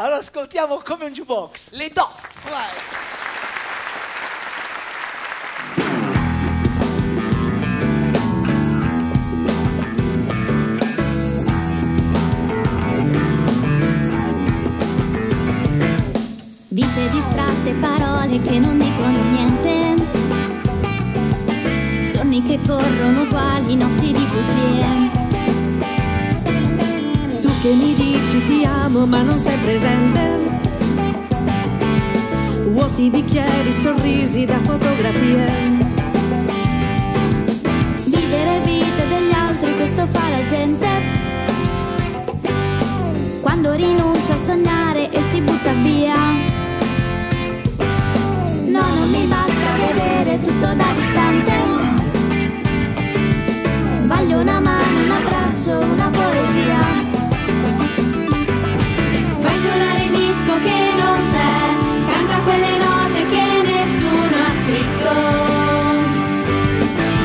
Allora ascoltiamo Come un jukebox. Le Dots. Vai. Vite distratte, parole che non dicono niente, giorni che corrono uguali, notti di bugie. Tu che mi dici ti amo ma non sei presente, vuoti bicchieri, sorrisi da fotografie. Vivere vite degli altri, questo fa la gente, quando rinuncia a sognare e si butta via. No, non mi basta vedere tutto da distante, voglio una mano, un abbraccio, una poesia. Fai suonare il disco che non c'è, canta quelle note che nessuno ha scritto.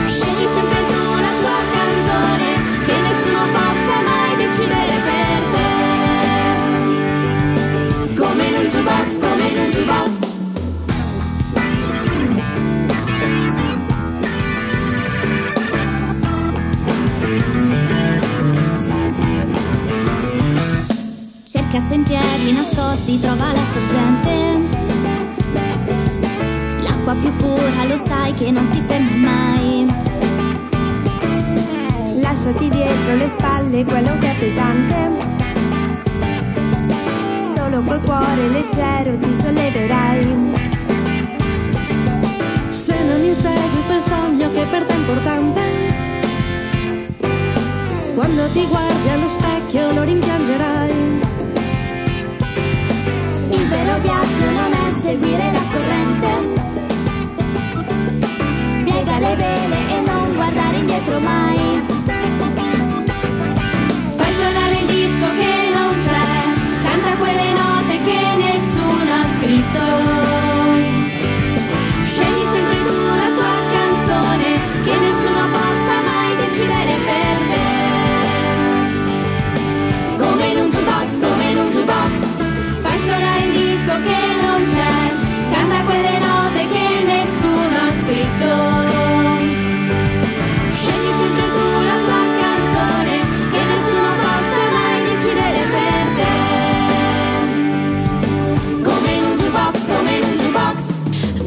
Scegli sempre tu la tua canzone, che nessuno possa mai decidere per te. Come in un jukebox, come in un jukebox. Cerca sentieri nascosti, trova la sorgente, l'acqua più pura, lo sai che non si ferma mai. Lasciati dietro le spalle quello che è pesante, solo col cuore leggero ti solleverai. Se non insegui quel sogno che per te è importante, quando ti guardi allo specchio lo rimpiangerai. Il vero viaggio non è seguire la corrente, piega le vele e non guardare indietro mai. Fai suonare il disco che non c'è, canta quelle note che nessuno ha scritto. Scegli sempre tu la tua canzone, che nessuno possa mai decidere per te. Come in un jukebox, come in un jukebox. Fai suonare il disco che non c'è, canta quelle note che nessuno ha scritto. Scegli sempre tu la tua canzone, che nessuno possa mai decidere per te. Come in un jukebox, come in un jukebox.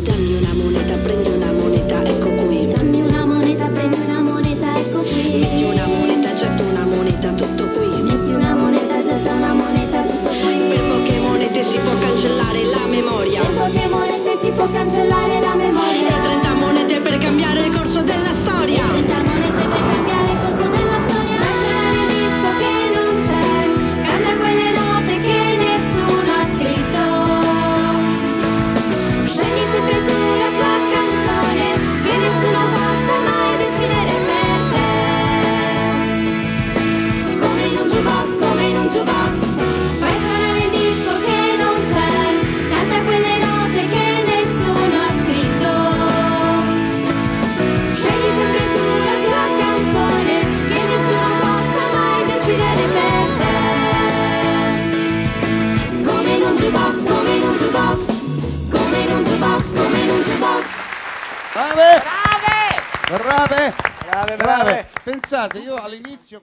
Dammi una moneta, prendi una moneta, ecco qui. Dammi una moneta, prendi una moneta, ecco qui. Metti una moneta, getto una moneta, tutto qui. Metti una moneta, getta una moneta, tutto qui. Per poche monete si può cancellare la memoria, Per poche monete si può cancellare la memoria. e 30 monete per cambiare il corso della storia. 30 monete per cambiare il corso della storia. Fai suonare il disco che non c'è, canta quelle note che nessuno ha scritto. Scegli sempre tu la tua canzone, che nessuno possa mai decidere per te. Come in un jukebox, come in un jukebox. Fai suonare il disco che non c'è, canta quelle note che nessuno ha scritto. Scegli sempre tu la tua canzone, che nessuno possa mai decidere per te. Come in un jukebox, come in un jukebox. Come in un jukebox, come in un jukebox. Brave! Brave! Brave! Brave, brave. Pensate, io all'inizio...